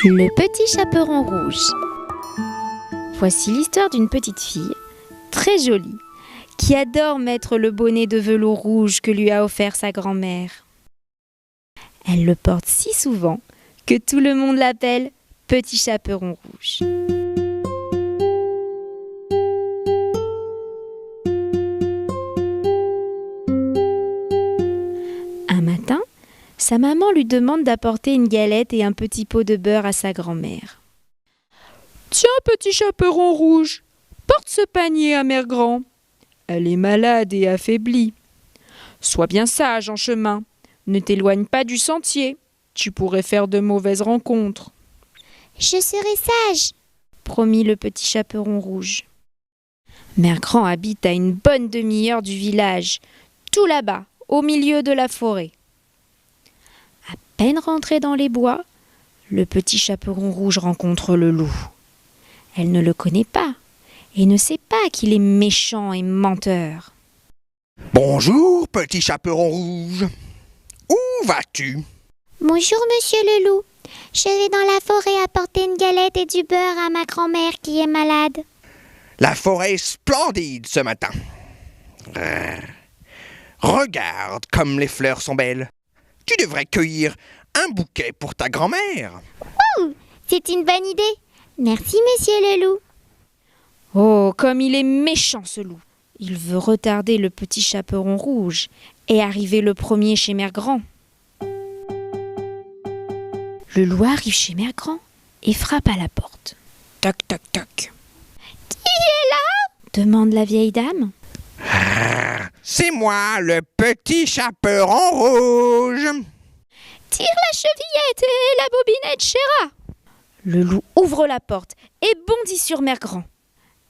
Le petit chaperon rouge. Voici l'histoire d'une petite fille, très jolie, qui adore mettre le bonnet de velours rouge que lui a offert sa grand-mère. Elle le porte si souvent que tout le monde l'appelle Petit Chaperon Rouge. Un matin, sa maman lui demande d'apporter une galette et un petit pot de beurre à sa grand-mère. « Tiens, Petit Chaperon Rouge, porte ce panier à Mère Grand. Elle est malade et affaiblie. Sois bien sage en chemin, ne t'éloigne pas du sentier, tu pourrais faire de mauvaises rencontres. » « Je serai sage, » promit le Petit Chaperon Rouge. Mère Grand habite à une bonne demi-heure du village, tout là-bas, au milieu de la forêt. À peine rentré dans les bois, le Petit Chaperon Rouge rencontre le loup. Elle ne le connaît pas et ne sait pas qu'il est méchant et menteur. « Bonjour, Petit Chaperon Rouge. Où vas-tu ?»« Bonjour, monsieur le loup. Je vais dans la forêt apporter une galette et du beurre à ma grand-mère qui est malade. » « La forêt est splendide ce matin. Regarde comme les fleurs sont belles. Tu devrais cueillir un bouquet pour ta grand-mère. » Oh, c'est une bonne idée. Merci, monsieur le loup. Oh, comme il est méchant ce loup. Il veut retarder le Petit Chaperon Rouge et arriver le premier chez Mère Grand. Le loup arrive chez Mère Grand et frappe à la porte. Toc, toc, toc. « Qui est là ?» demande la vieille dame. C'est moi, le Petit Chaperon Rouge. « Tire la chevillette et la bobinette, chéra !» Le loup ouvre la porte et bondit sur Mère Grand.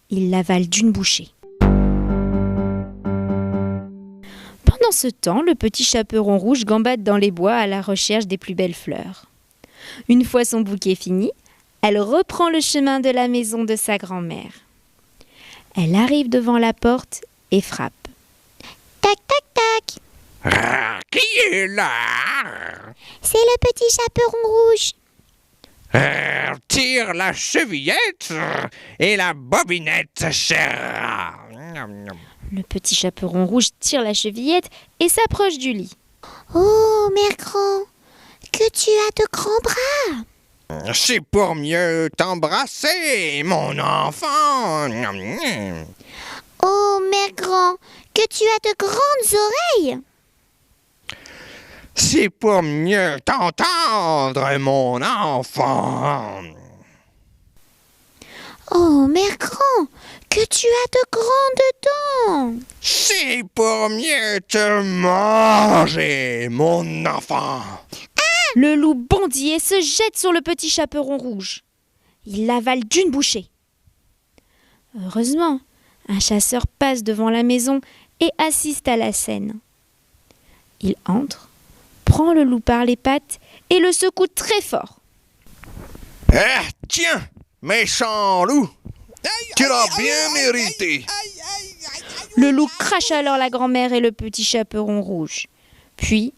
Il l'avale d'une bouchée. Pendant ce temps, le Petit Chaperon Rouge gambade dans les bois à la recherche des plus belles fleurs. Une fois son bouquet fini, elle reprend le chemin de la maison de sa grand-mère. Elle arrive devant la porte et frappe. Tac, tac, tac. Qui est là? C'est le Petit Chaperon Rouge. Tire la chevillette et la bobinette, chère. Le Petit Chaperon Rouge tire la chevillette et s'approche du lit. Oh, Mère Grand, que tu as de grands bras. C'est pour mieux t'embrasser, mon enfant. Oh, Mère Grand, que tu as de grandes oreilles. C'est pour mieux t'entendre, mon enfant. Oh, Mère Grand, que tu as de grandes dents. C'est pour mieux te manger, mon enfant. Le loup bondit et se jette sur le Petit Chaperon Rouge. Il l'avale d'une bouchée. Heureusement, un chasseur passe devant la maison et assiste à la scène. Il entre, prend le loup par les pattes et le secoue très fort. Tiens, méchant loup, tu l'as bien mérité. Le loup crache alors la grand-mère et le Petit Chaperon Rouge. Puis,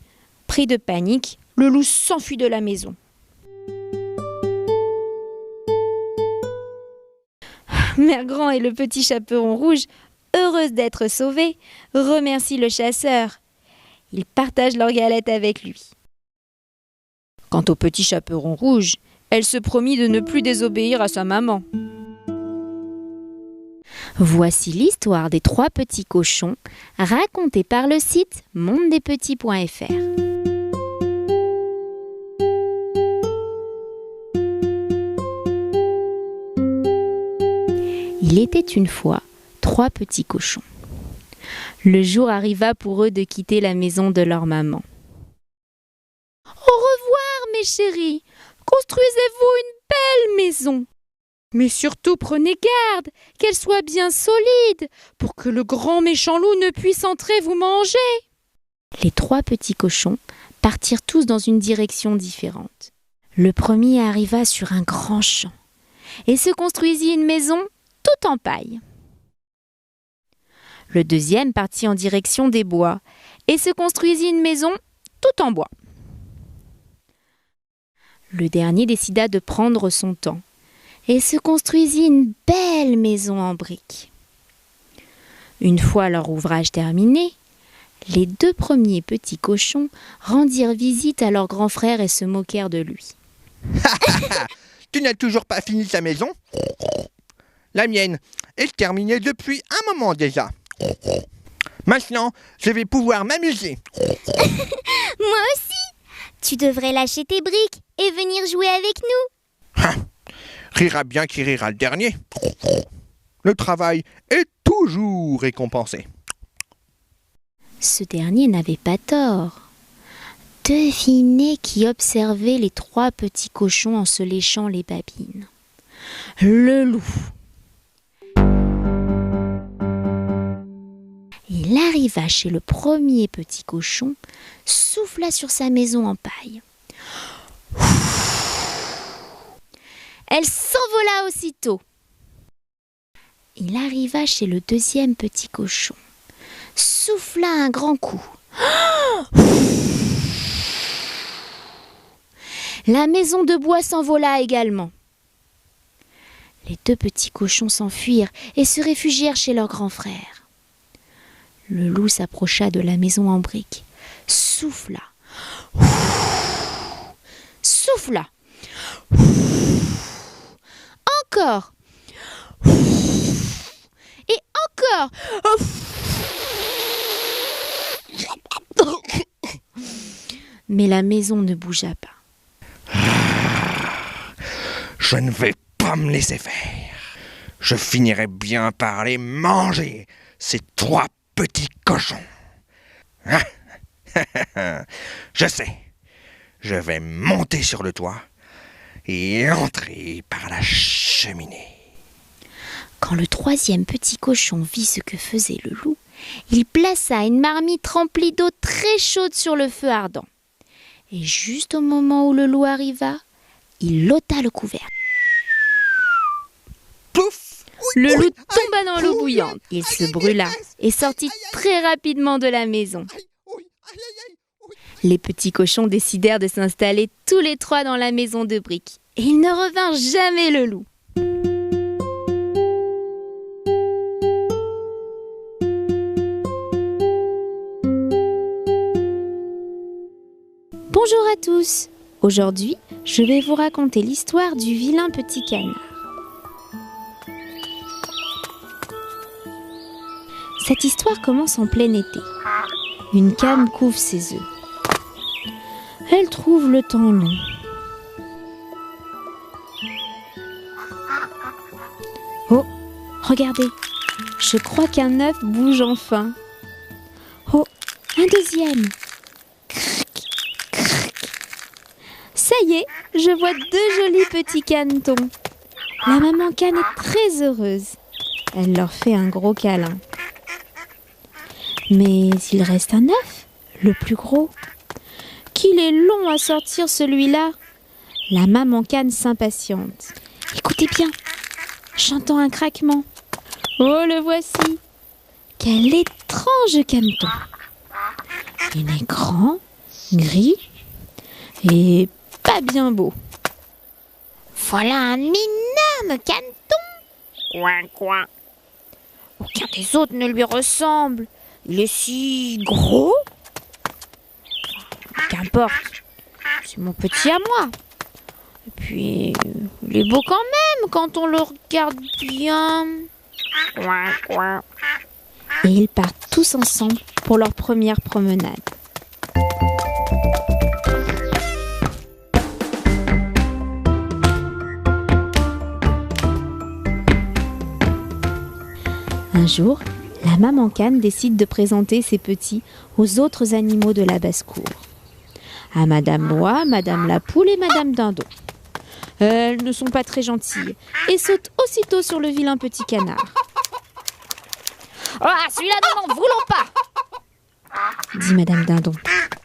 pris de panique, le loup s'enfuit de la maison. Mère Grand et le Petit Chaperon Rouge, heureuses d'être sauvés, remercient le chasseur. Ils partagent leur galette avec lui. Quant au Petit Chaperon Rouge, elle se promit de ne plus désobéir à sa maman. Voici l'histoire des 3 petits cochons, racontée par le site mondedespetits.fr. Il était une fois 3 petits cochons. Le jour arriva pour eux de quitter la maison de leur maman. « Au revoir, mes chéris, construisez-vous une belle maison. Mais surtout prenez garde qu'elle soit bien solide pour que le grand méchant loup ne puisse entrer vous manger. » Les 3 petits cochons partirent tous dans une direction différente. Le premier arriva sur un grand champ et se construisit une maison tout en paille. Le deuxième partit en direction des bois et se construisit une maison tout en bois. Le dernier décida de prendre son temps et se construisit une belle maison en briques. Une fois leur ouvrage terminé, les 2 premiers petits cochons rendirent visite à leur grand frère et se moquèrent de lui. Tu n'as toujours pas fini ta maison? La mienne est terminée depuis un moment déjà. Maintenant, je vais pouvoir m'amuser. Moi aussi. Tu devrais lâcher tes briques et venir jouer avec nous. Rira bien qui rira le dernier. Le travail est toujours récompensé. Ce dernier n'avait pas tort. Devinez qui observait les 3 petits cochons en se léchant les babines. Le loup. Il arriva chez le premier petit cochon, souffla sur sa maison en paille. Elle s'envola aussitôt. Il arriva chez le deuxième petit cochon, souffla un grand coup. La maison de bois s'envola également. Les 2 petits cochons s'enfuirent et se réfugièrent chez leur grand frère. Le loup s'approcha de la maison en briques, souffla, souffla, encore, et encore. Mais la maison ne bougea pas. Je ne vais pas me laisser faire. Je finirai bien par les manger, ces 3 petits cochons. Je sais. Je vais monter sur le toit et entrer par la cheminée. Quand le 3e petit cochon vit ce que faisait le loup, il plaça une marmite remplie d'eau très chaude sur le feu ardent. Et juste au moment où le loup arriva, il ôta le couvercle. Pouf! Le loup tomba dans l'eau bouillante. Il se brûla et sortit très rapidement de la maison. Les petits cochons décidèrent de s'installer tous les 3 dans la maison de briques. Et il ne revint jamais le loup. Bonjour à tous. Aujourd'hui, je vais vous raconter l'histoire du vilain petit canard. Cette histoire commence en plein été. Une cane couve ses œufs. Elle trouve le temps long. Oh, regardez, je crois qu'un œuf bouge enfin. Oh, un deuxième. Cric, cric. Ça y est, je vois 2 jolis petits canetons. La maman cane est très heureuse. Elle leur fait un gros câlin. Mais il reste un œuf, le plus gros. Qu'il est long à sortir celui-là. La maman cane s'impatiente. Écoutez bien, j'entends un craquement. Oh, le voici. Quel étrange caneton. Il est grand, gris et pas bien beau. Voilà un énorme caneton. Coin, coin. Aucun des autres ne lui ressemble. Il est si gros. Qu'importe, c'est mon petit à moi. Et puis, il est beau quand même quand on le regarde bien. Coin, coin. Et ils partent tous ensemble pour leur première promenade. Un jour, la maman cane décide de présenter ses petits aux autres animaux de la basse-cour. À Madame Oie, Madame la Poule et Madame Dindon. Elles ne sont pas très gentilles et sautent aussitôt sur le vilain petit canard. « Ah, celui-là, nous n'en voulons pas !» dit Madame Dindon.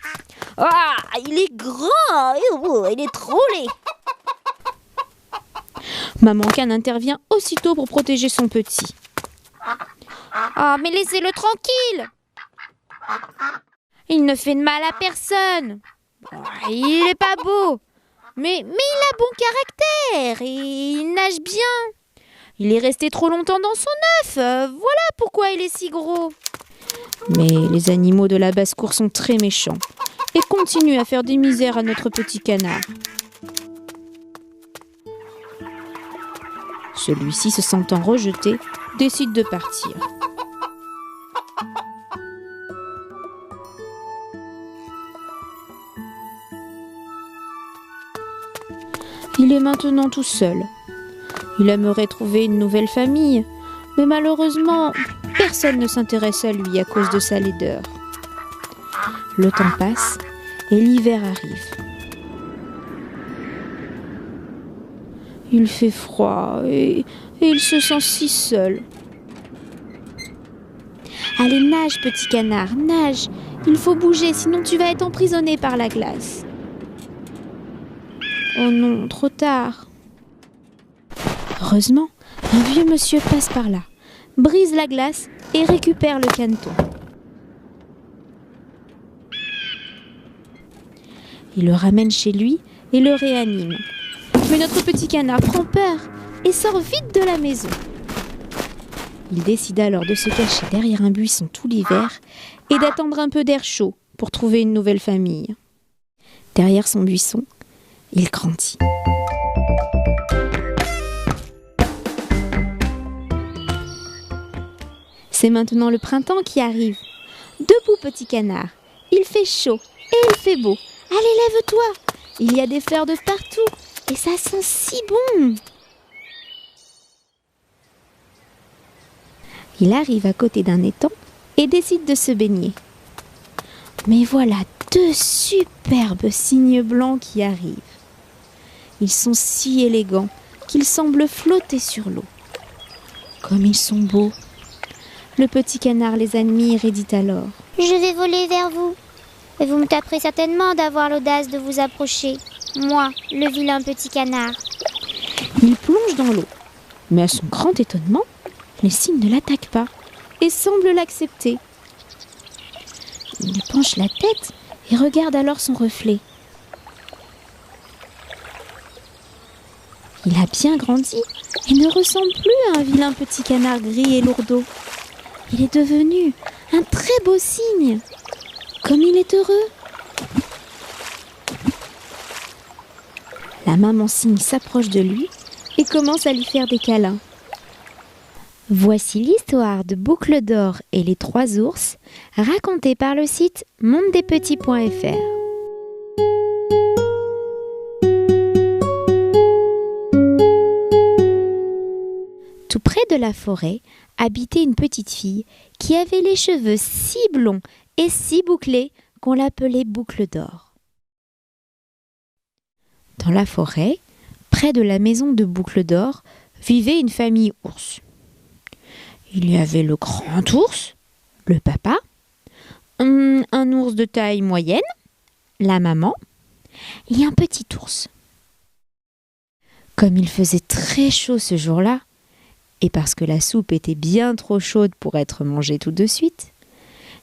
« Ah, il est grand, il est trop laid !» Maman cane intervient aussitôt pour protéger son petit. « Ah, mais laissez-le tranquille ! Il ne fait de mal à personne. Il n'est pas beau, Mais il a bon caractère et il nage bien. Il est resté trop longtemps dans son œuf. Voilà pourquoi il est si gros. Mais les animaux de la basse-cour sont très méchants et continuent à faire des misères à notre petit canard. Celui-ci, se sentant rejeté, décide de partir. Il est maintenant tout seul. Il aimerait trouver une nouvelle famille, mais malheureusement, personne ne s'intéresse à lui à cause de sa laideur. Le temps passe et l'hiver arrive. Il fait froid et il se sent si seul. Allez, nage, petit canard, nage. Il faut bouger, sinon tu vas être emprisonné par la glace. Oh non, trop tard. Heureusement, un vieux monsieur passe par là, brise la glace et récupère le caneton. Il le ramène chez lui et le réanime. Mais notre petit canard prend peur et sort vite de la maison. Il décide alors de se cacher derrière un buisson tout l'hiver et d'attendre un peu d'air chaud pour trouver une nouvelle famille. Derrière son buisson, il grandit. C'est maintenant le printemps qui arrive. Debout, petit canard. Il fait chaud et il fait beau. Allez, lève-toi. Il y a des fleurs de partout et ça sent si bon. Il arrive à côté d'un étang et décide de se baigner. Mais voilà 2 superbes cygnes blancs qui arrivent. Ils sont si élégants qu'ils semblent flotter sur l'eau. Comme ils sont beaux. Le petit canard les admire et dit alors: Je vais voler vers vous. Et vous me taperez certainement d'avoir l'audace de vous approcher. Moi, le vilain petit canard. Il plonge dans l'eau. Mais à son grand étonnement, les cygnes ne l'attaquent pas et semblent l'accepter. Il penche la tête et regarde alors son reflet. Il a bien grandi et ne ressemble plus à un vilain petit canard gris et lourdeau. Il est devenu un très beau cygne. Comme il est heureux. La maman cygne s'approche de lui et commence à lui faire des câlins. Voici l'histoire de Boucle d'Or et les 3 ours, racontée par le site mondedespetits.fr. Tout près de la forêt habitait une petite fille qui avait les cheveux si blonds et si bouclés qu'on l'appelait Boucle d'Or. Dans la forêt, près de la maison de Boucle d'Or, vivait une famille ours. Il y avait le grand ours, le papa, un ours de taille moyenne, la maman, et un petit ours. Comme il faisait très chaud ce jour-là, et parce que la soupe était bien trop chaude pour être mangée tout de suite,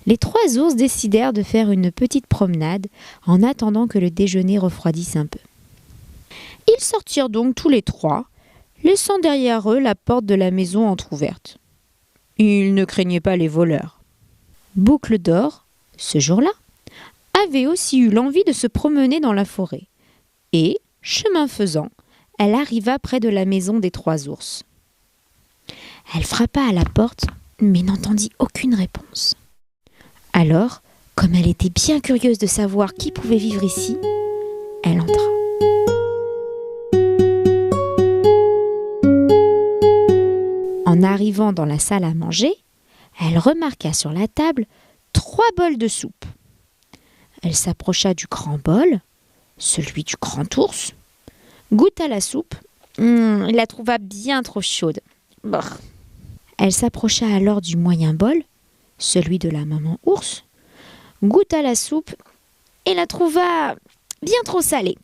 les 3 ours décidèrent de faire une petite promenade en attendant que le déjeuner refroidisse un peu. Ils sortirent donc tous les 3, laissant derrière eux la porte de la maison entr'ouverte. Ils ne craignaient pas les voleurs. Boucle d'Or, ce jour-là, avait aussi eu l'envie de se promener dans la forêt. Et, chemin faisant, elle arriva près de la maison des 3 ours. Elle frappa à la porte, mais n'entendit aucune réponse. Alors, comme elle était bien curieuse de savoir qui pouvait vivre ici, elle entra. En arrivant dans la salle à manger, elle remarqua sur la table 3 bols de soupe. Elle s'approcha du grand bol, celui du grand ours, goûta la soupe, il la trouva bien trop chaude. Brr. Elle s'approcha alors du moyen bol, celui de la maman ours, goûta la soupe et la trouva bien trop salée.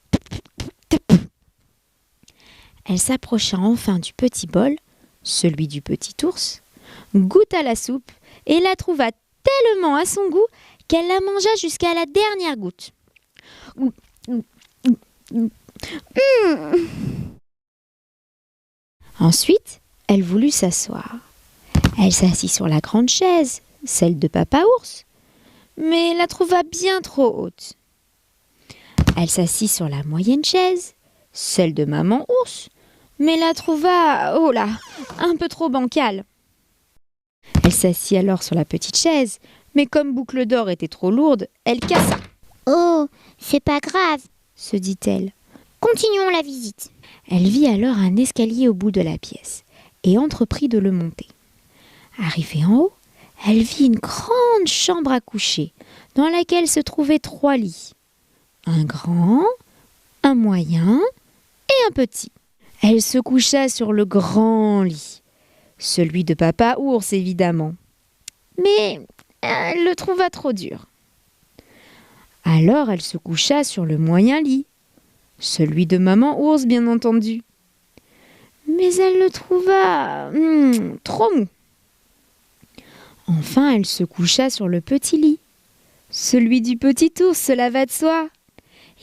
Elle s'approcha enfin du petit bol, celui du petit ours, goûta la soupe et la trouva tellement à son goût qu'elle la mangea jusqu'à la dernière goutte. Ensuite, elle voulut s'asseoir. Elle s'assit sur la grande chaise, celle de Papa Ours, mais la trouva bien trop haute. Elle s'assit sur la moyenne chaise, celle de Maman Ours, mais la trouva, oh là, un peu trop bancale. Elle s'assit alors sur la petite chaise, mais comme Boucle d'Or était trop lourde, elle cassa. Oh, c'est pas grave, Se dit-elle. continuons la visite. Elle vit alors un escalier au bout de la pièce et entreprit de le monter. Arrivée en haut, elle vit une grande chambre à coucher dans laquelle se trouvaient 3 lits. Un grand, un moyen et un petit. Elle se coucha sur le grand lit, celui de Papa Ours évidemment. Mais elle le trouva trop dur. Alors elle se coucha sur le moyen lit, celui de Maman Ours bien entendu. Mais elle le trouva trop mou. Enfin elle se coucha sur le petit lit, celui du petit ours, cela va de soi.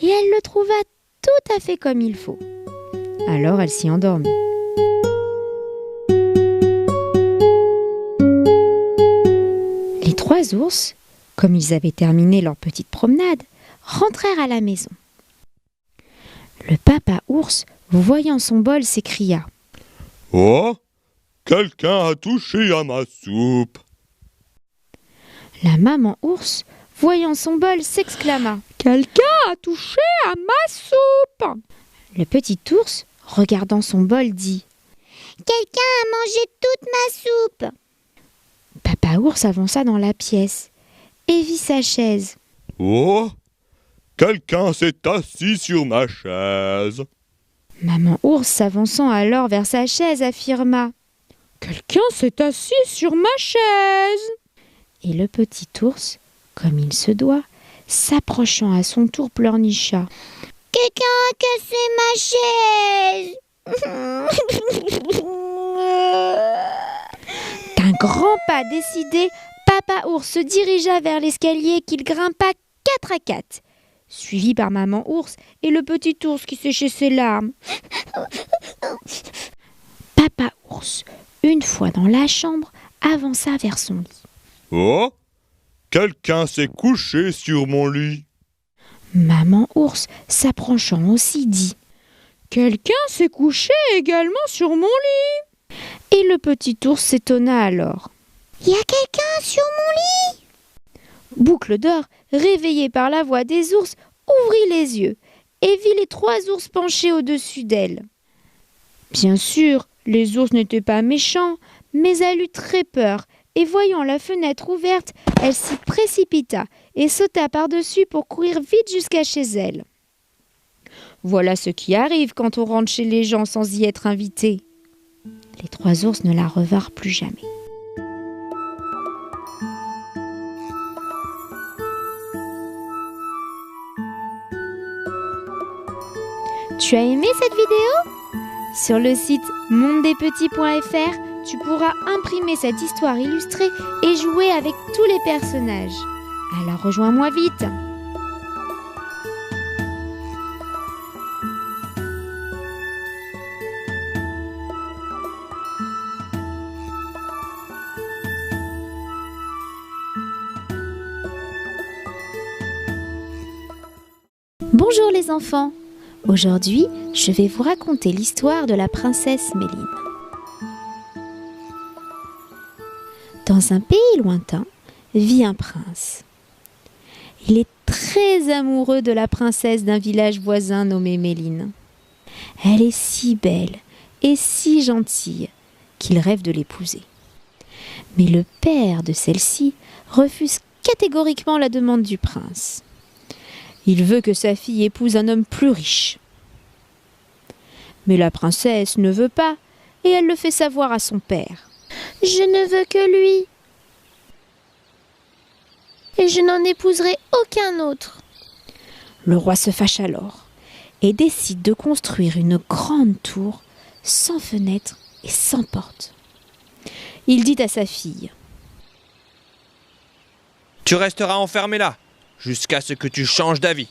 Et elle le trouva tout à fait comme il faut. Alors elle s'y endormit. Les 3 ours, comme ils avaient terminé leur petite promenade, rentrèrent à la maison. Le Papa Ours, voyant son bol, s'écria : « Oh, quelqu'un a touché à ma soupe !» La Maman Ours, voyant son bol, s'exclama : « Quelqu'un a touché à ma soupe !» Le petit ours, regardant son bol, dit : « Quelqu'un a mangé toute ma soupe !» Papa Ours avança dans la pièce et vit sa chaise. « Oh, quelqu'un s'est assis sur ma chaise !» Maman Ours, s'avançant alors vers sa chaise, affirma : « Quelqu'un s'est assis sur ma chaise !» Et le petit ours, comme il se doit, s'approchant à son tour, pleurnicha : « Quelqu'un a cassé ma chaise !» D'un grand pas décidé, Papa Ours se dirigea vers l'escalier qu'il grimpa 4 à 4, suivi par Maman Ours et le petit ours qui séchait ses larmes. Papa Ours, une fois dans la chambre, avança vers son lit. « Oh, quelqu'un s'est couché sur mon lit !» Maman Ours, s'approchant aussi, dit : « Quelqu'un s'est couché également sur mon lit !» Et le petit ours s'étonna alors. « Y a quelqu'un sur mon lit ?» Boucle d'Or, réveillée par la voix des ours, ouvrit les yeux et vit les 3 ours penchés au-dessus d'elle. Bien sûr, les ours n'étaient pas méchants, mais elle eut très peur et voyant la fenêtre ouverte, elle s'y précipita et sauta par-dessus pour courir vite jusqu'à chez elle. Voilà ce qui arrive quand on rentre chez les gens sans y être invité. Les 3 ours ne la revinrent plus jamais. Tu as aimé cette vidéo ? Sur le site mondedespetits.fr, tu pourras imprimer cette histoire illustrée et jouer avec tous les personnages. Alors rejoins-moi vite. Bonjour les enfants. Aujourd'hui, je vais vous raconter l'histoire de la princesse Méline. Dans un pays lointain, vit un prince. Il est très amoureux de la princesse d'un village voisin nommé Méline. Elle est si belle et si gentille qu'il rêve de l'épouser. Mais le père de celle-ci refuse catégoriquement la demande du prince. Il veut que sa fille épouse un homme plus riche. Mais la princesse ne veut pas et elle le fait savoir à son père. « Je ne veux que lui et je n'en épouserai aucun autre. » Le roi se fâche alors et décide de construire une grande tour sans fenêtre et sans porte. Il dit à sa fille : Tu resteras enfermé là, jusqu'à ce que tu changes d'avis.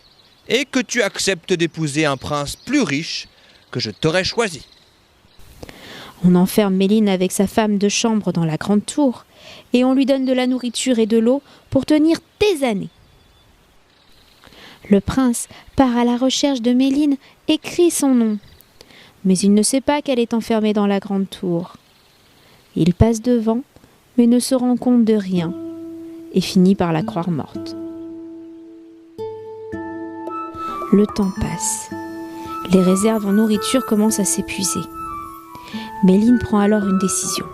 et que tu acceptes d'épouser un prince plus riche que je t'aurais choisi. On enferme Méline avec sa femme de chambre dans la grande tour et on lui donne de la nourriture et de l'eau pour tenir des années. Le prince part à la recherche de Méline et crie son nom. Mais il ne sait pas qu'elle est enfermée dans la grande tour. Il passe devant, mais ne se rend compte de rien et finit par la croire morte. Le temps passe. Les réserves en nourriture commencent à s'épuiser. Méline prend alors une décision.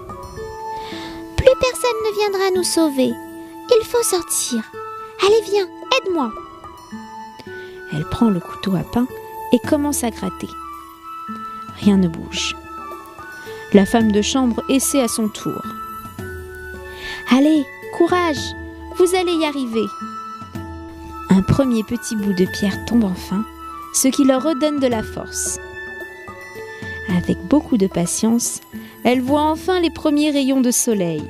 Plus personne ne viendra nous sauver. Il faut sortir. Allez, viens, aide-moi. Elle prend le couteau à pain et commence à gratter. Rien ne bouge. La femme de chambre essaie à son tour. Allez, courage, vous allez y arriver. Un premier petit bout de pierre tombe enfin, ce qui leur redonne de la force. Avec beaucoup de patience, elle voit enfin les premiers rayons de soleil.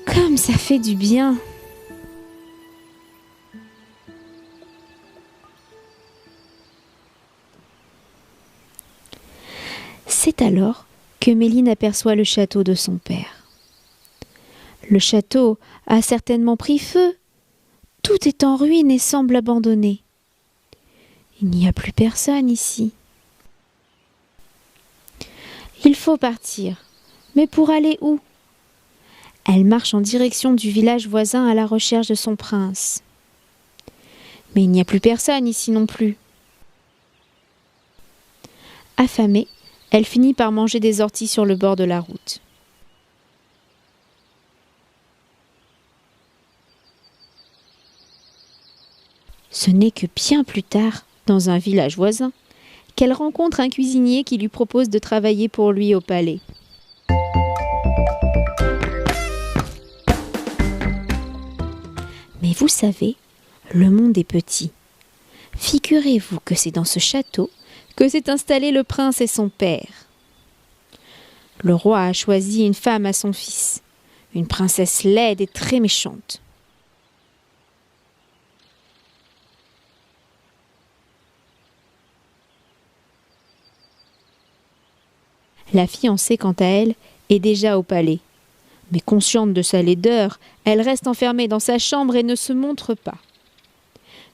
Comme ça fait du bien! C'est alors que Méline aperçoit le château de son père. Le château a certainement pris feu. Tout est en ruine et semble abandonné. Il n'y a plus personne ici. Il faut partir. Mais pour aller où? Elle marche en direction du village voisin à la recherche de son prince. Mais il n'y a plus personne ici non plus. Affamée, elle finit par manger des orties sur le bord de la route. Ce n'est que bien plus tard, dans un village voisin, qu'elle rencontre un cuisinier qui lui propose de travailler pour lui au palais. Mais vous savez, le monde est petit. Figurez-vous que c'est dans ce château que s'est installé le prince et son père. Le roi a choisi une femme à son fils, une princesse laide et très méchante. La fiancée, quant à elle, est déjà au palais. Mais consciente de sa laideur, elle reste enfermée dans sa chambre et ne se montre pas.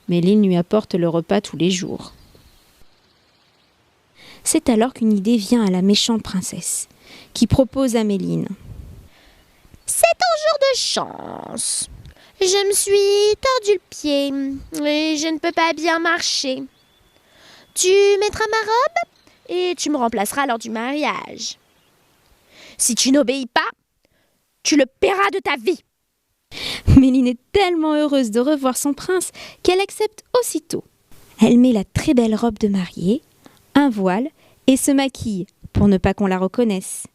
Méline lui apporte le repas tous les jours. C'est alors qu'une idée vient à la méchante princesse, qui propose à Méline. C'est ton jour de chance. Je me suis tordu le pied et je ne peux pas bien marcher. Tu mettras ma robe et tu me remplaceras lors du mariage. Si tu n'obéis pas, tu le paieras de ta vie. Méline est tellement heureuse de revoir son prince qu'elle accepte aussitôt. Elle met la très belle robe de mariée, un voile et se maquille pour ne pas qu'on la reconnaisse.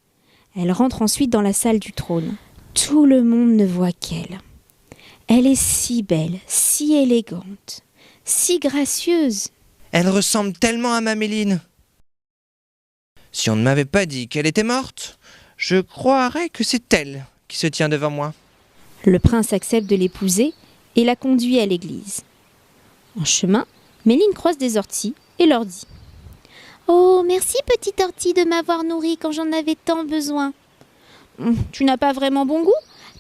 Elle rentre ensuite dans la salle du trône. Tout le monde ne voit qu'elle. Elle est si belle, si élégante, si gracieuse. Elle ressemble tellement à ma Méline. Si on ne m'avait pas dit qu'elle était morte, je croirais que c'est elle qui se tient devant moi. Le prince accepte de l'épouser et la conduit à l'église. En chemin, Méline croise des orties et leur dit « Oh, merci petite ortie de m'avoir nourrie quand j'en avais tant besoin. Tu n'as pas vraiment bon goût,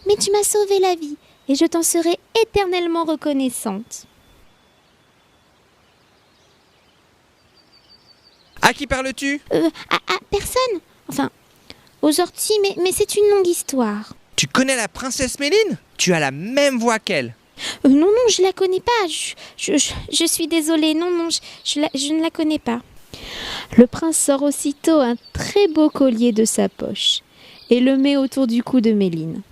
Mais tu m'as sauvé la vie et je t'en serai éternellement reconnaissante. » À qui parles-tu? À personne. Enfin, aux orties, mais c'est une longue histoire. Tu connais la princesse Méline? Tu as la même voix qu'elle. Non, je la connais pas. Je suis désolée. Non, je ne la connais pas. Le prince sort aussitôt un très beau collier de sa poche et le met autour du cou de Méline.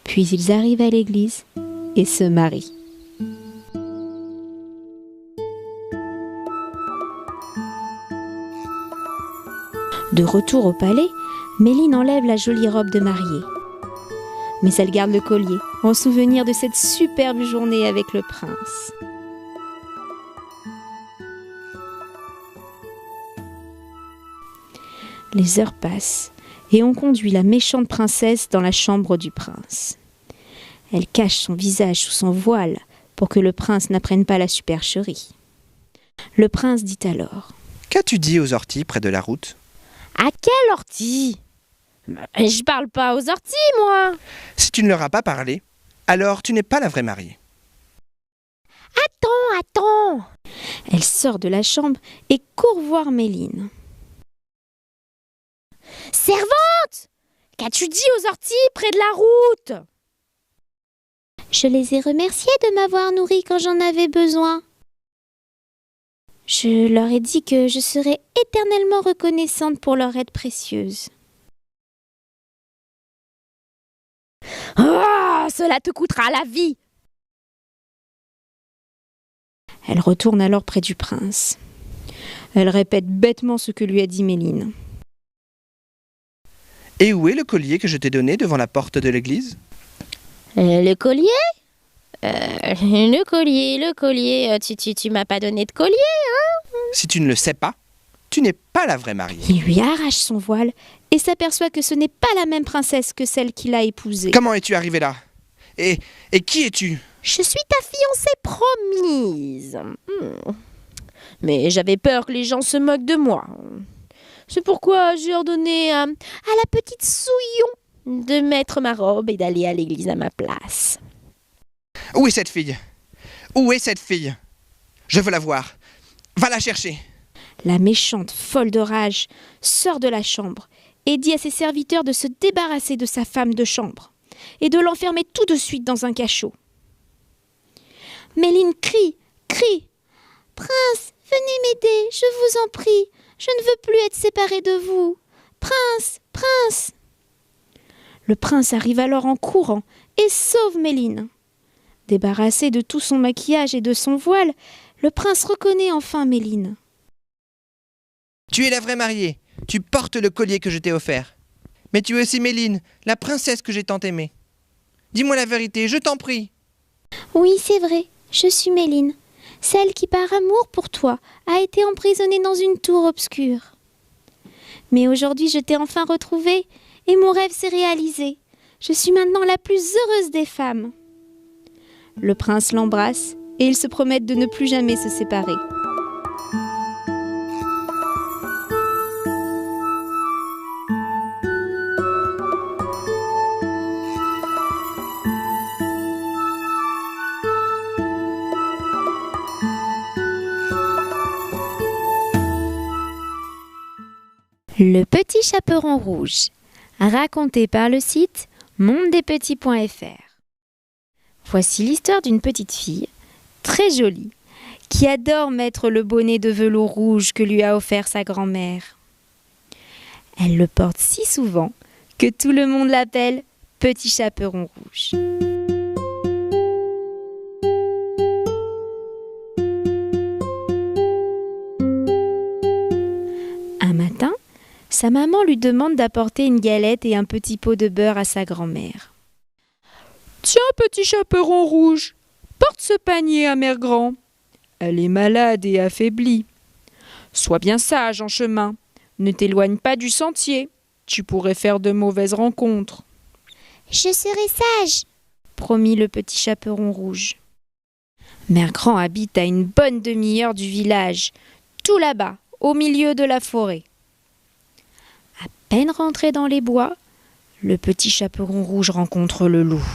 Puis ils arrivent à l'église et se marient. De retour au palais, Méline enlève la jolie robe de mariée. Mais elle garde le collier en souvenir de cette superbe journée avec le prince. Les heures passent et on conduit la méchante princesse dans la chambre du prince. Elle cache son visage sous son voile pour que le prince n'apprenne pas la supercherie. Le prince dit alors: Qu'as-tu dit aux orties près de la route? À quelle ortie? Je parle pas aux orties, moi. Si tu ne leur as pas parlé, alors tu n'es pas la vraie mariée. Attends. Elle sort de la chambre et court voir Méline. Servante! Qu'as-tu dit aux orties près de la route? Je les ai remerciés de m'avoir nourrie quand j'en avais besoin. Je leur ai dit que je serais éternellement reconnaissante pour leur aide précieuse. Ah, cela te coûtera la vie. Elle retourne alors près du prince. Elle répète bêtement ce que lui a dit Méline. Et où est le collier que je t'ai donné devant la porte de l'église? Le collier? Le collier. Tu m'as pas donné de collier? Si tu ne le sais pas, tu n'es pas la vraie mariée. Il lui arrache son voile et s'aperçoit que ce n'est pas la même princesse que celle qu'il a épousée. Comment es-tu arrivée là? Et qui es-tu? Je suis ta fiancée promise. Mais j'avais peur que les gens se moquent de moi. C'est pourquoi j'ai ordonné à la petite Souillon de mettre ma robe et d'aller à l'église à ma place. Où est cette fille? Où est cette fille? Je veux la voir. Va la chercher. La méchante, folle de rage, sort de la chambre et dit à ses serviteurs de se débarrasser de sa femme de chambre et de l'enfermer tout de suite dans un cachot. Méline crie. Prince, venez m'aider, je vous en prie. Je ne veux plus être séparée de vous. Prince. Le prince arrive alors en courant et sauve Méline. Débarrassé de tout son maquillage et de son voile, le prince reconnaît enfin Méline. Tu es la vraie mariée. Tu portes le collier que je t'ai offert. Mais tu es aussi Méline, la princesse que j'ai tant aimée. Dis-moi la vérité, je t'en prie. Oui, c'est vrai, je suis Méline. Celle qui, par amour pour toi, a été emprisonnée dans une tour obscure. Mais aujourd'hui, je t'ai enfin retrouvée et mon rêve s'est réalisé. Je suis maintenant la plus heureuse des femmes. Le prince l'embrasse et ils se promettent de ne plus jamais se séparer. Le petit chaperon rouge, raconté par le site mondedespetits.fr. Voici l'histoire d'une petite fille, très jolie, qui adore mettre le bonnet de velours rouge que lui a offert sa grand-mère. Elle le porte si souvent que tout le monde l'appelle Petit Chaperon Rouge. Un matin, sa maman lui demande d'apporter une galette et un petit pot de beurre à sa grand-mère. « Tiens, petit chaperon rouge, porte ce panier à Mère Grand. Elle est malade et affaiblie. Sois bien sage en chemin, ne t'éloigne pas du sentier, tu pourrais faire de mauvaises rencontres. » « Je serai sage !» promit le petit chaperon rouge. Mère Grand habite à une bonne demi-heure du village, tout là-bas, au milieu de la forêt. À peine rentré dans les bois, le petit chaperon rouge rencontre le loup.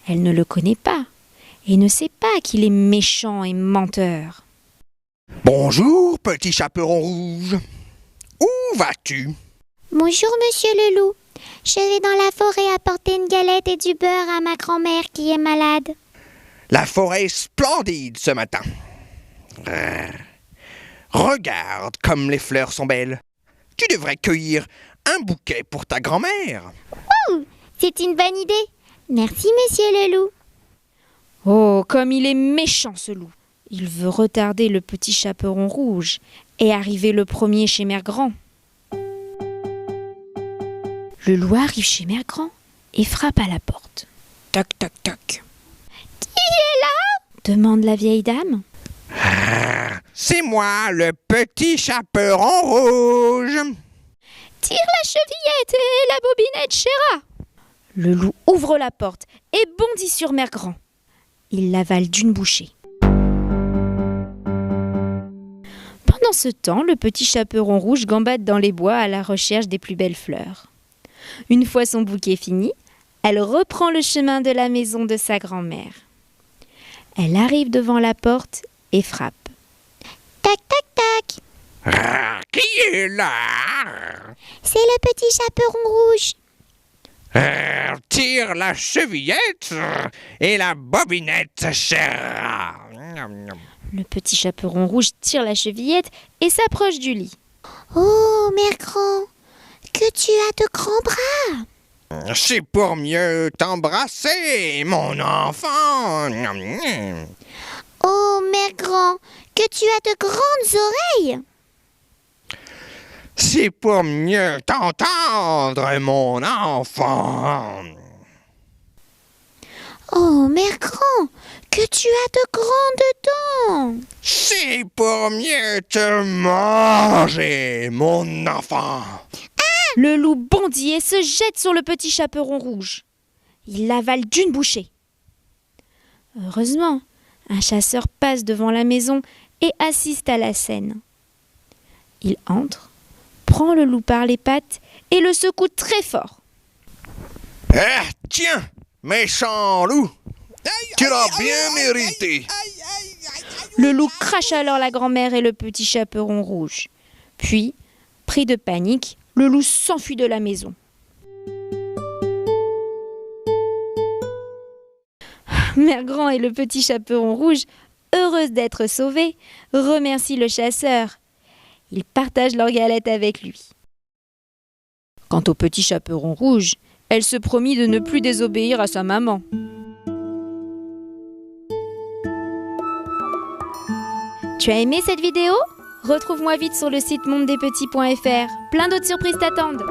Elle ne le connaît pas et ne sait pas qu'il est méchant et menteur. Bonjour, petit chaperon rouge. Où vas-tu? Bonjour, monsieur le loup. Je vais dans la forêt apporter une galette et du beurre à ma grand-mère qui est malade. La forêt est splendide ce matin. Regarde comme les fleurs sont belles. Tu devrais cueillir un bouquet pour ta grand-mère. C'est une bonne idée. Merci, monsieur le loup. Oh, comme il est méchant ce loup. Il veut retarder le petit chaperon rouge et arriver le premier chez Mère Grand. Le loup arrive chez Mère Grand et frappe à la porte. Toc, toc, toc. « Qui est là ?» demande la vieille dame. C'est moi, le petit chaperon rouge. Tire la chevillette et la bobinette, chéra. Le loup ouvre la porte et bondit sur Mère Grand. il l'avale d'une bouchée. Pendant ce temps, le petit chaperon rouge gambade dans les bois à la recherche des plus belles fleurs. Une fois son bouquet fini, elle reprend le chemin de la maison de sa grand-mère. Elle arrive devant la porte et frappe. Tac, tac, tac. Ah, qui est là? C'est le petit chaperon rouge. Tire la chevillette et la bobinette, chère. Le petit chaperon rouge tire la chevillette et s'approche du lit. Oh, mère grand, que tu as de grands bras. C'est pour mieux t'embrasser, mon enfant. Oh, mère grand, que tu as de grandes oreilles. C'est pour mieux t'entendre, mon enfant. Oh, mère grand, que tu as de grandes dents. C'est pour mieux te manger, mon enfant. Le loup bondit et se jette sur le petit chaperon rouge. Il l'avale d'une bouchée. Heureusement, un chasseur passe devant la maison et assiste à la scène. Il entre, prend le loup par les pattes et le secoue très fort. Ah, tiens, méchant loup, tu l'as bien mérité. Le loup crache alors la grand-mère et le petit chaperon rouge. Puis, pris de panique, le loup s'enfuit de la maison. Mère Grand et le petit chaperon rouge, heureuses d'être sauvés, remercient le chasseur. Ils partagent leur galette avec lui. Quant au petit chaperon rouge, elle se promit de ne plus désobéir à sa maman. Tu as aimé cette vidéo ? Retrouve-moi vite sur le site mondedespetits.fr. Plein d'autres surprises t'attendent.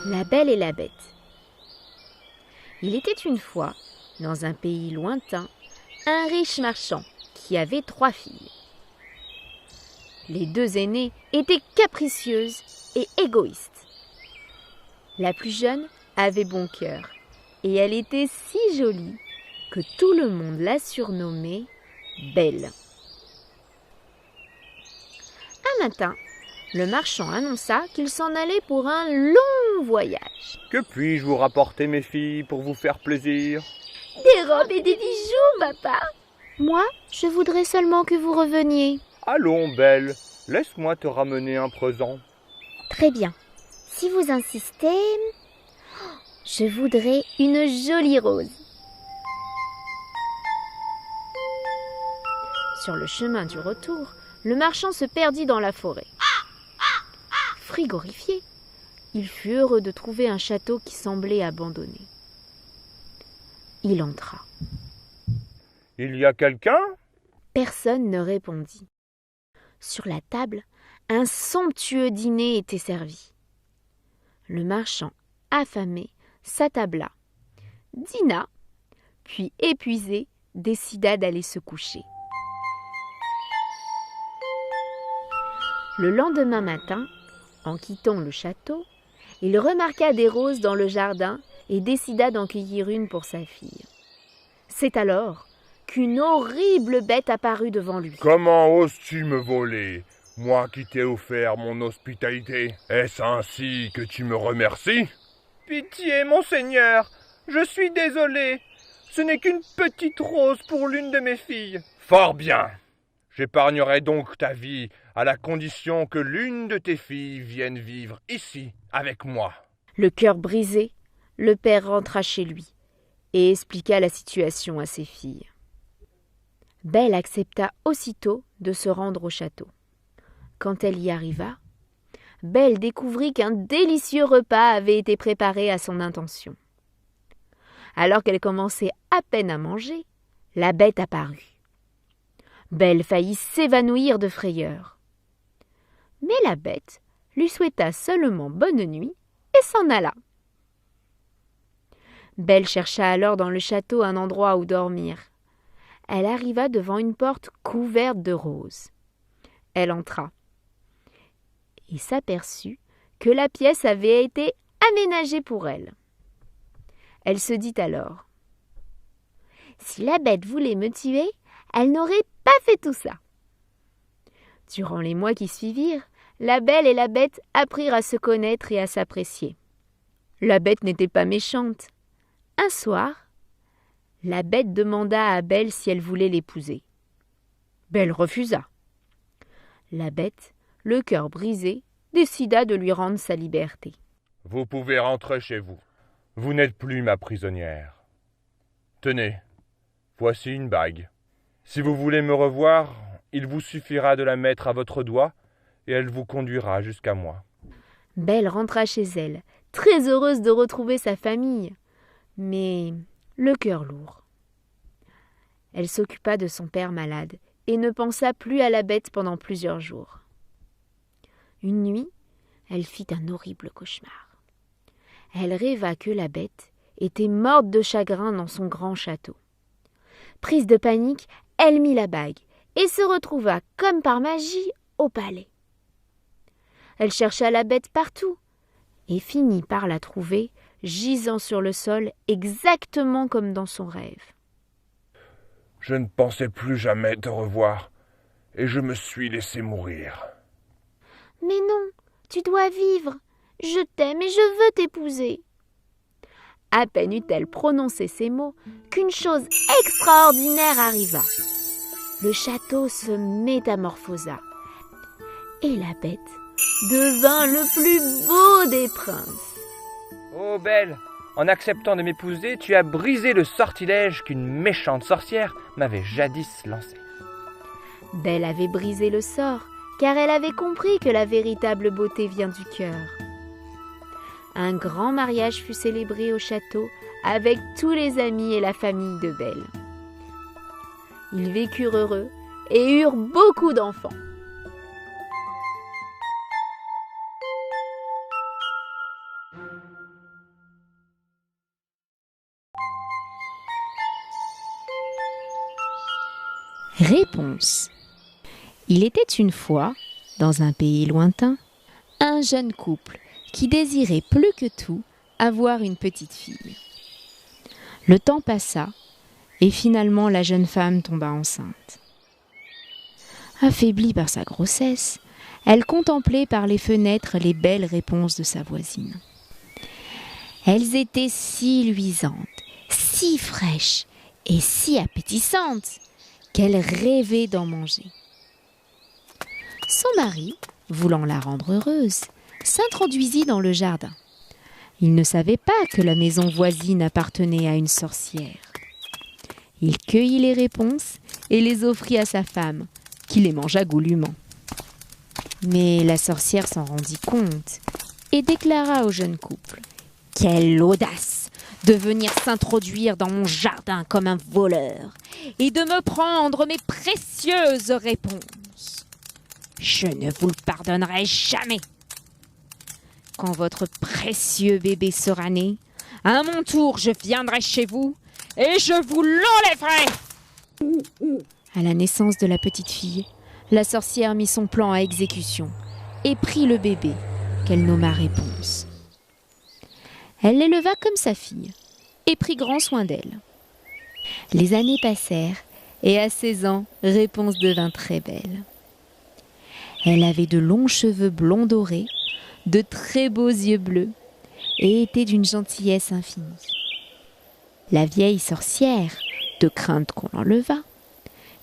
La Belle et la Bête. Il était une fois, dans un pays lointain, un riche marchand qui avait 3 filles. Les 2 aînées étaient capricieuses et égoïstes. La plus jeune avait bon cœur et elle était si jolie que tout le monde la surnommait Belle. Un matin, le marchand annonça qu'il s'en allait pour un long voyage. Que puis-je vous rapporter, mes filles, pour vous faire plaisir? Des robes et des bijoux, papa. Moi, je voudrais seulement que vous reveniez. Allons, Belle, laisse-moi te ramener un présent. Très bien. Si vous insistez, je voudrais une jolie rose. Sur le chemin du retour, le marchand se perdit dans la forêt. Frigorifié, il fut heureux de trouver un château qui semblait abandonné. Il entra. Il y a quelqu'un? Personne ne répondit. Sur la table, un somptueux dîner était servi. Le marchand, affamé, s'attabla, dîna, puis épuisé, décida d'aller se coucher. Le lendemain matin, en quittant le château, il remarqua des roses dans le jardin et décida d'en cueillir une pour sa fille. C'est alors qu'une horrible bête apparut devant lui. Comment oses-tu me voler, moi qui t'ai offert mon hospitalité? Est-ce ainsi que tu me remercies? Pitié, monseigneur, je suis désolé. Ce n'est qu'une petite rose pour l'une de mes filles. Fort bien. J'épargnerai donc ta vie à la condition que l'une de tes filles vienne vivre ici avec moi. Le cœur brisé, le père rentra chez lui et expliqua la situation à ses filles. Belle accepta aussitôt de se rendre au château. Quand elle y arriva, Belle découvrit qu'un délicieux repas avait été préparé à son intention. Alors qu'elle commençait à peine à manger, la bête apparut. Belle faillit s'évanouir de frayeur. Mais la bête lui souhaita seulement bonne nuit et s'en alla. Belle chercha alors dans le château un endroit où dormir. Elle arriva devant une porte couverte de roses. Elle entra et s'aperçut que la pièce avait été aménagée pour elle. Elle se dit alors: si la bête voulait me tuer, elle n'aurait pas fait tout ça. Durant les mois qui suivirent, la belle et la bête apprirent à se connaître et à s'apprécier. La bête n'était pas méchante. Un soir, la bête demanda à Belle si elle voulait l'épouser. Belle refusa. La bête, le cœur brisé, décida de lui rendre sa liberté. Vous pouvez rentrer chez vous. Vous n'êtes plus ma prisonnière. Tenez, voici une bague. Si vous voulez me revoir, il vous suffira de la mettre à votre doigt et elle vous conduira jusqu'à moi. Belle rentra chez elle, très heureuse de retrouver sa famille, mais le cœur lourd. Elle s'occupa de son père malade et ne pensa plus à la bête pendant plusieurs jours. Une nuit, elle fit un horrible cauchemar. Elle rêva que la bête était morte de chagrin dans son grand château. Prise de panique, elle mit la bague et se retrouva, comme par magie, au palais. Elle chercha la bête partout et finit par la trouver, gisant sur le sol exactement comme dans son rêve. Je ne pensais plus jamais te revoir et je me suis laissé mourir. Mais non, tu dois vivre. Je t'aime et je veux t'épouser. À peine eut-elle prononcé ces mots qu'une chose extraordinaire arriva. Le château se métamorphosa et la bête devint le plus beau des princes. Oh Belle, en acceptant de m'épouser, tu as brisé le sortilège qu'une méchante sorcière m'avait jadis lancé. Belle avait brisé le sort, car elle avait compris que la véritable beauté vient du cœur. Un grand mariage fut célébré au château avec tous les amis et la famille de Belle. Ils vécurent heureux et eurent beaucoup d'enfants. Réponse. Il était une fois, dans un pays lointain, un jeune couple qui désirait plus que tout avoir une petite fille. Le temps passa et finalement la jeune femme tomba enceinte. Affaiblie par sa grossesse, elle contemplait par les fenêtres les belles réponses de sa voisine. Elles étaient si luisantes, si fraîches et si appétissantes qu'elle rêvait d'en manger. Son mari, voulant la rendre heureuse, s'introduisit dans le jardin. Il ne savait pas que la maison voisine appartenait à une sorcière. Il cueillit les réponses et les offrit à sa femme, qui les mangea goulûment. Mais la sorcière s'en rendit compte et déclara au jeune couple: « Quelle audace de venir s'introduire dans mon jardin comme un voleur et de me prendre mes précieuses réponses. Je ne vous le pardonnerai jamais. Quand votre précieux bébé sera né, à mon tour, je viendrai chez vous et je vous l'enlèverai. » À la naissance de la petite fille, la sorcière mit son plan à exécution et prit le bébé, qu'elle nomma Réponse. Elle l'éleva comme sa fille et prit grand soin d'elle. Les années passèrent et à 16 ans, Réponse devint très belle. Elle avait de longs cheveux blonds dorés, de très beaux yeux bleus et était d'une gentillesse infinie. La vieille sorcière, de crainte qu'on l'enlevât,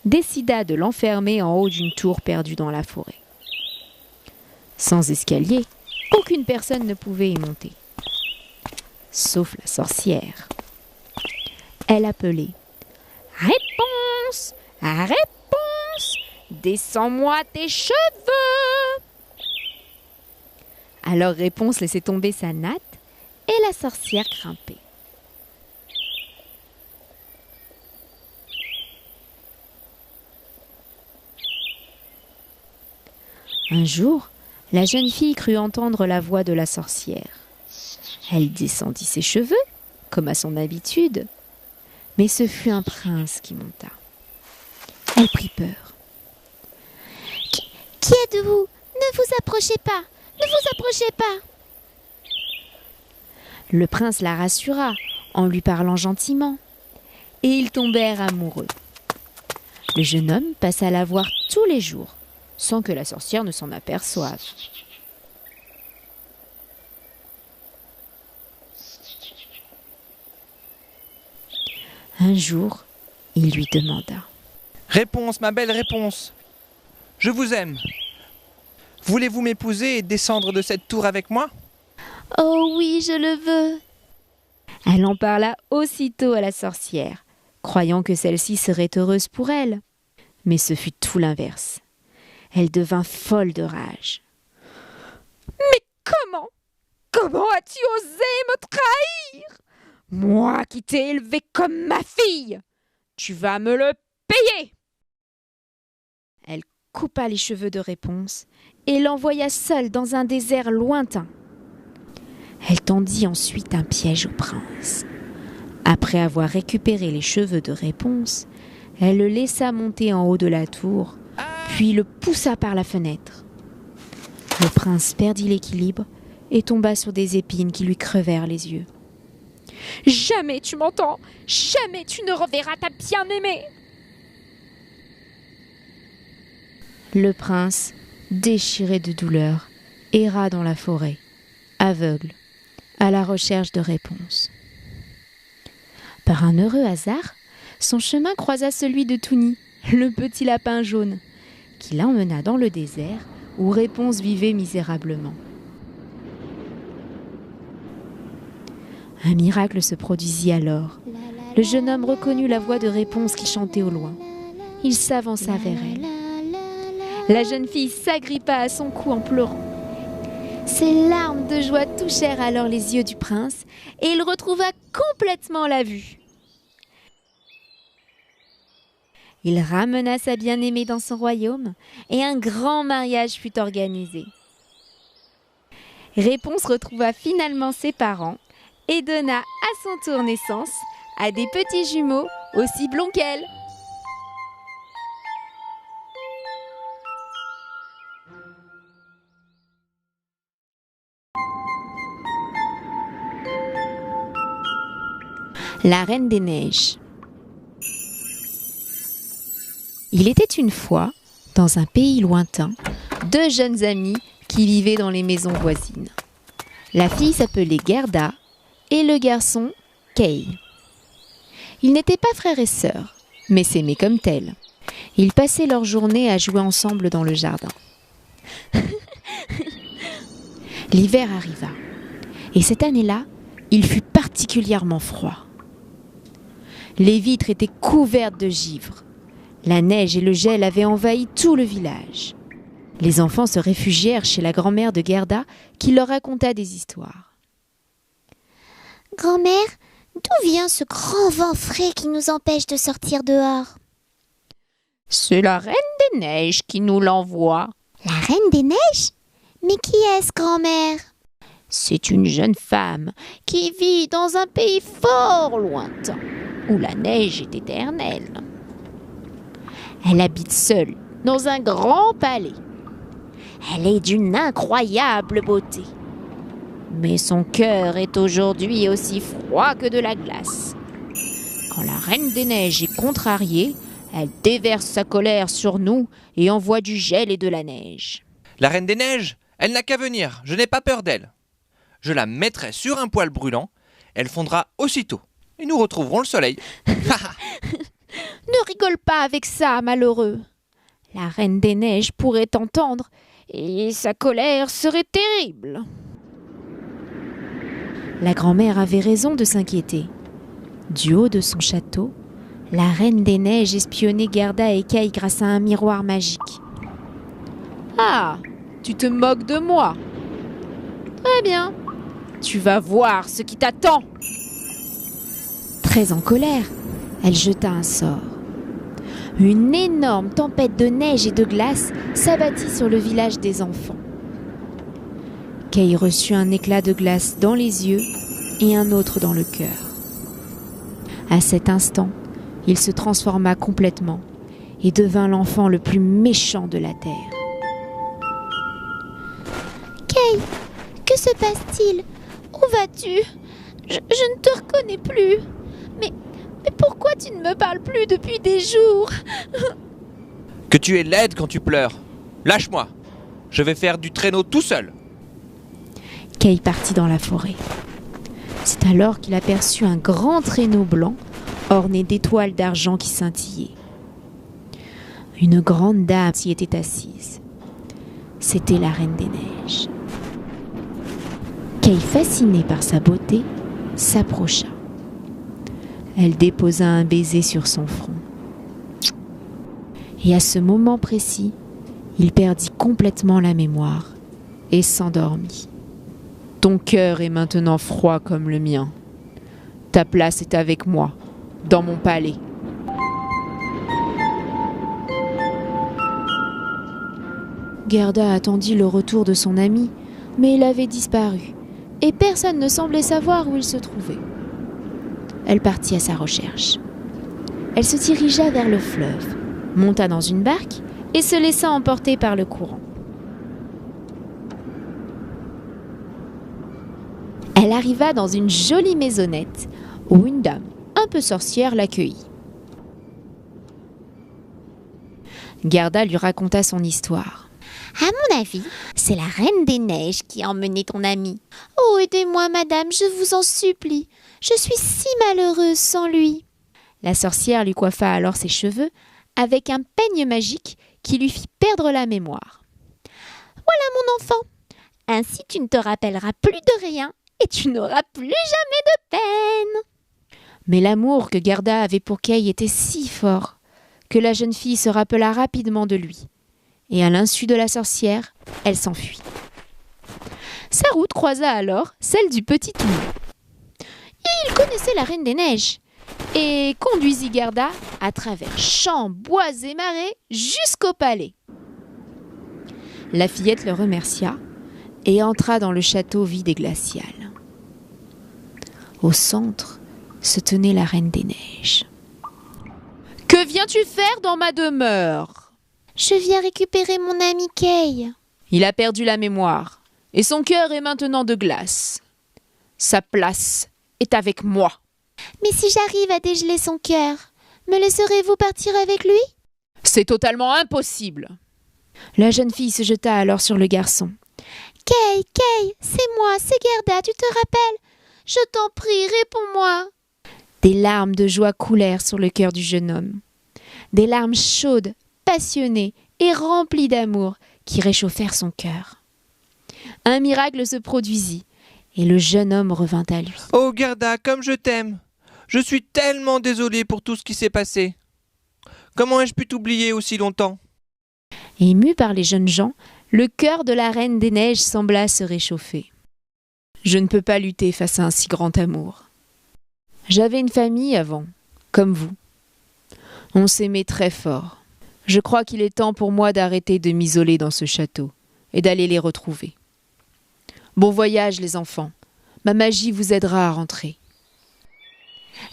décida de l'enfermer en haut d'une tour perdue dans la forêt. Sans escalier, aucune personne ne pouvait y monter, sauf la sorcière. Elle appelait: « Réponse! Réponse! Descends-moi tes cheveux !» Alors Réponse laissait tomber sa natte et la sorcière grimpait. Un jour, la jeune fille crut entendre la voix de la sorcière. Elle descendit ses cheveux, comme à son habitude, mais ce fut un prince qui monta. Elle prit peur. Qui êtes-vous? Ne vous approchez pas. Ne vous approchez pas. Le prince la rassura en lui parlant gentiment, et ils tombèrent amoureux. Le jeune homme passa la voir tous les jours, sans que la sorcière ne s'en aperçoive. Un jour, il lui demanda. Réponse, ma belle réponse. Je vous aime. Voulez-vous m'épouser et descendre de cette tour avec moi? Oh oui, je le veux. Elle en parla aussitôt à la sorcière, croyant que celle-ci serait heureuse pour elle. Mais ce fut tout l'inverse. Elle devint folle de rage. Mais comment as-tu osé me trahir? Moi qui t'ai élevée comme ma fille, tu vas me le payer. Elle coupa les cheveux de Réponse et l'envoya seule dans un désert lointain. Elle tendit ensuite un piège au prince. Après avoir récupéré les cheveux de Réponse, elle le laissa monter en haut de la tour, puis le poussa par la fenêtre. Le prince perdit l'équilibre et tomba sur des épines qui lui crevèrent les yeux. « Jamais, tu m'entends? Jamais tu ne reverras ta bien-aimée !» Le prince, déchiré de douleur, erra dans la forêt, aveugle, à la recherche de réponses. Par un heureux hasard, son chemin croisa celui de Touni, le petit lapin jaune, qui l'emmena dans le désert où Réponse vivait misérablement. Un miracle se produisit alors. Le jeune homme reconnut la voix de Réponse qui chantait au loin. Il s'avança vers elle. La jeune fille s'agrippa à son cou en pleurant. Ses larmes de joie touchèrent alors les yeux du prince et il retrouva complètement la vue. Il ramena sa bien-aimée dans son royaume et un grand mariage fut organisé. Réponse retrouva finalement ses parents et donna à son tour naissance à des petits jumeaux aussi blonds qu'elle. La Reine des Neiges. Il était une fois, dans un pays lointain, deux jeunes amis qui vivaient dans les maisons voisines. La fille s'appelait Gerda et le garçon Kay. Ils n'étaient pas frères et sœurs, mais s'aimaient comme tels. Ils passaient leur journée à jouer ensemble dans le jardin. L'hiver arriva, et cette année-là, il fut particulièrement froid. Les vitres étaient couvertes de givre. La neige et le gel avaient envahi tout le village. Les enfants se réfugièrent chez la grand-mère de Gerda qui leur raconta des histoires. Grand-mère, d'où vient ce grand vent frais qui nous empêche de sortir dehors? C'est la Reine des Neiges qui nous l'envoie. La Reine des Neiges? Mais qui est-ce, grand-mère? C'est une jeune femme qui vit dans un pays fort lointain, où la neige est éternelle. Elle habite seule dans un grand palais. Elle est d'une incroyable beauté. Mais son cœur est aujourd'hui aussi froid que de la glace. Quand la Reine des Neiges est contrariée, elle déverse sa colère sur nous et envoie du gel et de la neige. La Reine des Neiges, elle n'a qu'à venir, je n'ai pas peur d'elle. Je la mettrai sur un poêle brûlant, elle fondra aussitôt et nous retrouverons le soleil. Ne rigole pas avec ça, malheureux. La Reine des Neiges pourrait t'entendre et sa colère serait terrible. La grand-mère avait raison de s'inquiéter. Du haut de son château, la Reine des Neiges espionnait Gerda et Kay grâce à un miroir magique. « Ah, tu te moques de moi? Très bien, tu vas voir ce qui t'attend. » Très en colère, elle jeta un sort. Une énorme tempête de neige et de glace s'abattit sur le village des enfants. Kay reçut un éclat de glace dans les yeux et un autre dans le cœur. À cet instant, il se transforma complètement et devint l'enfant le plus méchant de la terre. Kay, Que se passe-t-il? Où vas-tu? Je ne te reconnais plus. Mais pourquoi tu ne me parles plus depuis des jours? Que tu es laide quand tu pleures. Lâche-moi. Je vais faire du traîneau tout seul. Kay partit dans la forêt. C'est alors qu'il aperçut un grand traîneau blanc orné d'étoiles d'argent qui scintillaient. Une grande dame s'y était assise. C'était la Reine des Neiges. Kay, fascinée par sa beauté, s'approcha. Elle déposa un baiser sur son front. Et à ce moment précis, il perdit complètement la mémoire et s'endormit. Ton cœur est maintenant froid comme le mien. Ta place est avec moi, dans mon palais. Gerda attendit le retour de son ami, mais il avait disparu, et personne ne semblait savoir où il se trouvait. Elle partit à sa recherche. Elle se dirigea vers le fleuve, monta dans une barque et se laissa emporter par le courant. Elle arriva dans une jolie maisonnette où une dame un peu sorcière l'accueillit. Gerda lui raconta son histoire. À mon avis, c'est la Reine des Neiges qui a emmené ton ami. Oh, aidez-moi, madame, je vous en supplie. Je suis si malheureuse sans lui. La sorcière lui coiffa alors ses cheveux avec un peigne magique qui lui fit perdre la mémoire. Voilà mon enfant. Ainsi tu ne te rappelleras plus de rien et tu n'auras plus jamais de peine. Mais l'amour que Gerda avait pour Kay était si fort que la jeune fille se rappela rapidement de lui. Et à l'insu de la sorcière, elle s'enfuit. Sa route croisa alors celle du petit Tounou. Il connaissait la Reine des Neiges et conduisit Gerda à travers champs, bois et marais jusqu'au palais. La fillette le remercia et entra dans le château vide et glacial. Au centre se tenait la Reine des Neiges. « Que viens-tu faire dans ma demeure ?» Je viens récupérer mon ami Kay. Il a perdu la mémoire et son cœur est maintenant de glace. Sa place est avec moi. Mais si j'arrive à dégeler son cœur, me laisserez-vous partir avec lui? C'est totalement impossible. La jeune fille se jeta alors sur le garçon. Kay, c'est moi, c'est Gerda, tu te rappelles? Je t'en prie, réponds-moi. Des larmes de joie coulèrent sur le cœur du jeune homme. Des larmes chaudes, passionnées et remplies d'amour qui réchauffèrent son cœur. Un miracle se produisit et le jeune homme revint à lui. « Oh Gerda, comme je t'aime! Je suis tellement désolé pour tout ce qui s'est passé. Comment ai-je pu t'oublier aussi longtemps ?» Ému par les jeunes gens, le cœur de la Reine des Neiges sembla se réchauffer. « Je ne peux pas lutter face à un si grand amour. J'avais une famille avant, comme vous. On s'aimait très fort. Je crois qu'il est temps pour moi d'arrêter de m'isoler dans ce château et d'aller les retrouver. Bon voyage les enfants, ma magie vous aidera à rentrer. »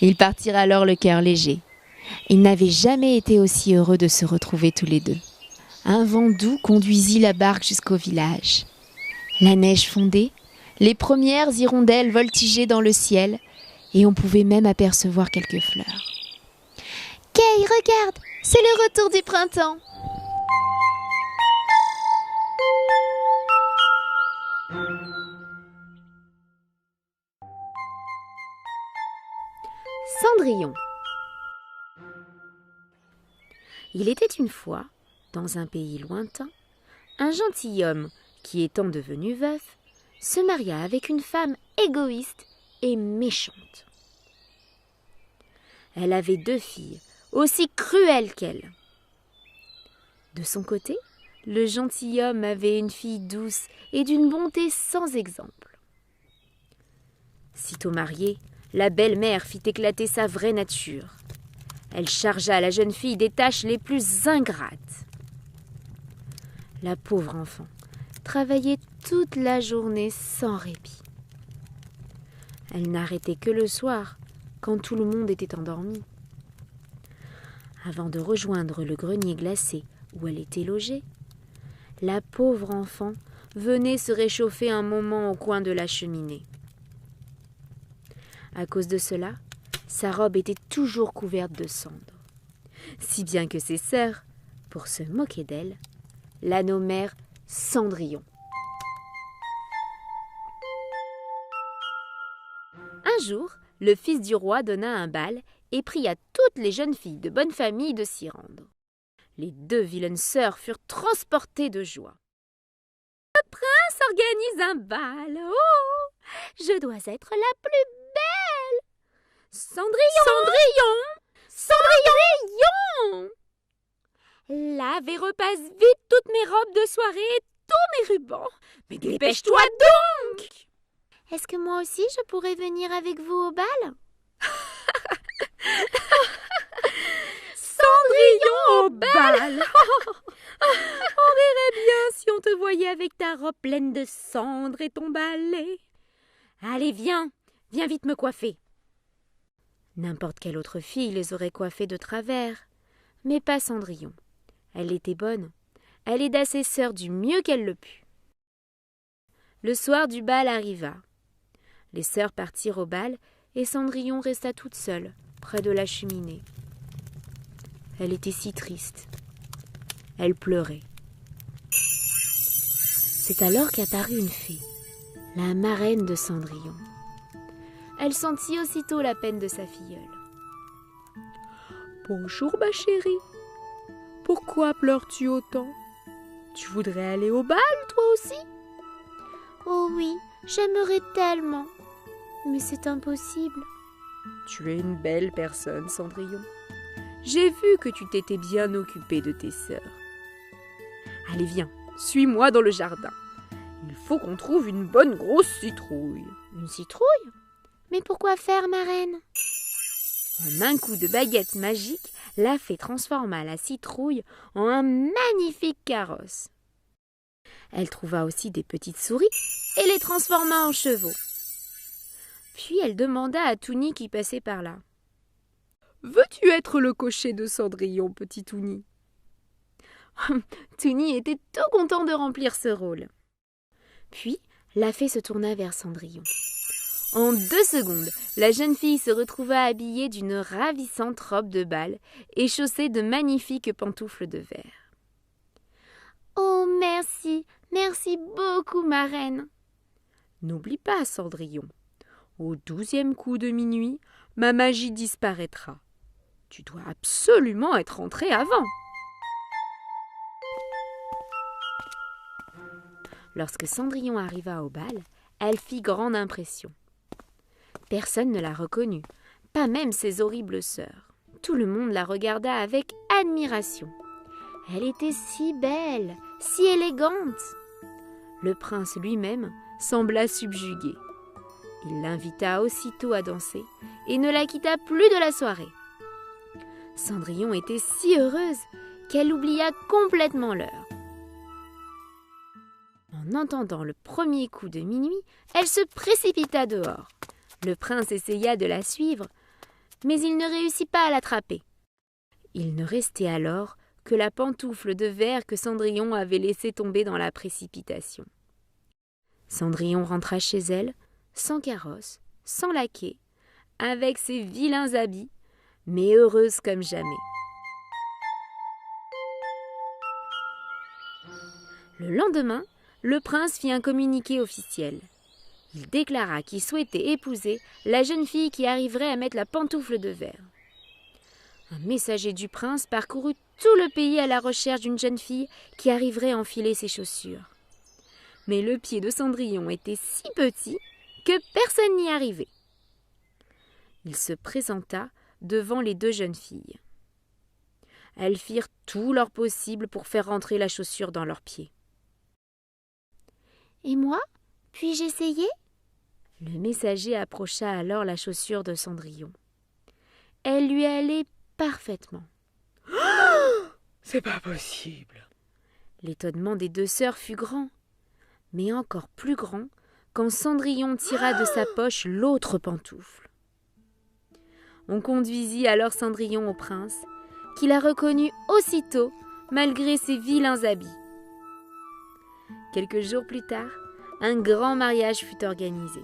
Ils partirent alors le cœur léger. Ils n'avaient jamais été aussi heureux de se retrouver tous les deux. Un vent doux conduisit la barque jusqu'au village. La neige fondait, les premières hirondelles voltigeaient dans le ciel et on pouvait même apercevoir quelques fleurs. « Kay, regarde, c'est le retour du printemps !» Cendrillon. Il était une fois, dans un pays lointain, un gentilhomme qui, étant devenu veuf, se maria avec une femme égoïste et méchante. Elle avait 2 filles, aussi cruelles qu'elle. De son côté, le gentilhomme avait une fille douce et d'une bonté sans exemple. Sitôt mariée, la belle-mère fit éclater sa vraie nature. Elle chargea la jeune fille des tâches les plus ingrates. La pauvre enfant travaillait toute la journée sans répit. Elle n'arrêtait que le soir, quand tout le monde était endormi. Avant de rejoindre le grenier glacé où elle était logée, la pauvre enfant venait se réchauffer un moment au coin de la cheminée. À cause de cela, sa robe était toujours couverte de cendres, si bien que ses sœurs, pour se moquer d'elle, la nommèrent Cendrillon. Un jour, le fils du roi donna un bal et pria toutes les jeunes filles de bonne famille de s'y rendre. Les 2 vilaines sœurs furent transportées de joie. « Le prince organise un bal. Oh, je dois être la plus belle. Cendrillon, Cendrillon, lave et repasse vite toutes mes robes de soirée et tous mes rubans. Mais dépêche-toi donc. Est-ce que moi aussi je pourrais venir avec vous au bal? Cendrillon au bal. On verrait bien si on te voyait avec ta robe pleine de cendres et ton balai. Allez, viens vite me coiffer. » N'importe quelle autre fille les aurait coiffées de travers, mais pas Cendrillon. Elle était bonne, elle aida ses sœurs du mieux qu'elle le put. Le soir du bal arriva. Les sœurs partirent au bal et Cendrillon resta toute seule, près de la cheminée. Elle était si triste. Elle pleurait. C'est alors qu'apparut une fée, la marraine de Cendrillon. Elle sentit aussitôt la peine de sa filleule. « Bonjour ma chérie, pourquoi pleures-tu autant? Tu voudrais aller au bal toi aussi? » « Oh oui, j'aimerais tellement, mais c'est impossible. » « Tu es une belle personne, Cendrillon. J'ai vu que tu t'étais bien occupée de tes sœurs. Allez, viens, suis-moi dans le jardin. Il faut qu'on trouve une bonne grosse citrouille. » « Une citrouille? Mais pourquoi faire, ma reine? » En un coup de baguette magique, la fée transforma la citrouille en un magnifique carrosse. Elle trouva aussi des petites souris et les transforma en chevaux. Puis elle demanda à Touni qui passait par là. « Veux-tu être le cocher de Cendrillon, petit Touni ?» Touni était tout content de remplir ce rôle. Puis la fée se tourna vers Cendrillon. En 2 secondes, la jeune fille se retrouva habillée d'une ravissante robe de bal et chaussée de magnifiques pantoufles de verre. « Oh, merci, merci beaucoup, ma reine. » N'oublie pas, Cendrillon, au 12e coup de minuit, ma magie disparaîtra. Tu dois absolument être rentrée avant. Lorsque Cendrillon arriva au bal, elle fit grande impression. Personne ne la reconnut, pas même ses horribles sœurs. Tout le monde la regarda avec admiration. Elle était si belle, si élégante. Le prince lui-même sembla subjugué. Il l'invita aussitôt à danser et ne la quitta plus de la soirée. Cendrillon était si heureuse qu'elle oublia complètement l'heure. En entendant le premier coup de minuit, elle se précipita dehors. Le prince essaya de la suivre, mais il ne réussit pas à l'attraper. Il ne restait alors que la pantoufle de verre que Cendrillon avait laissée tomber dans la précipitation. Cendrillon rentra chez elle, sans carrosse, sans laquais, avec ses vilains habits, mais heureuse comme jamais. Le lendemain, le prince fit un communiqué officiel. Il déclara qu'il souhaitait épouser la jeune fille qui arriverait à mettre la pantoufle de verre. Un messager du prince parcourut tout le pays à la recherche d'une jeune fille qui arriverait à enfiler ses chaussures. Mais le pied de Cendrillon était si petit que personne n'y arrivait. Il se présenta devant les 2 jeunes filles. Elles firent tout leur possible pour faire rentrer la chaussure dans leurs pieds. « Et moi? Puis-je essayer? » Le messager approcha alors la chaussure de Cendrillon. Elle lui allait parfaitement. « C'est pas possible !» L'étonnement des 2 sœurs fut grand, mais encore plus grand quand Cendrillon tira de sa poche l'autre pantoufle. On conduisit alors Cendrillon au prince, qui la reconnut aussitôt malgré ses vilains habits. « Quelques jours plus tard, un grand mariage fut organisé.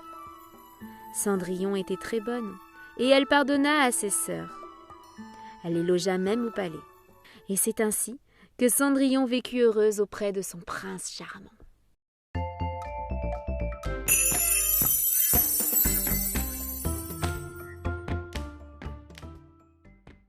Cendrillon était très bonne et elle pardonna à ses sœurs. Elle les logea même au palais. Et c'est ainsi que Cendrillon vécut heureuse auprès de son prince charmant.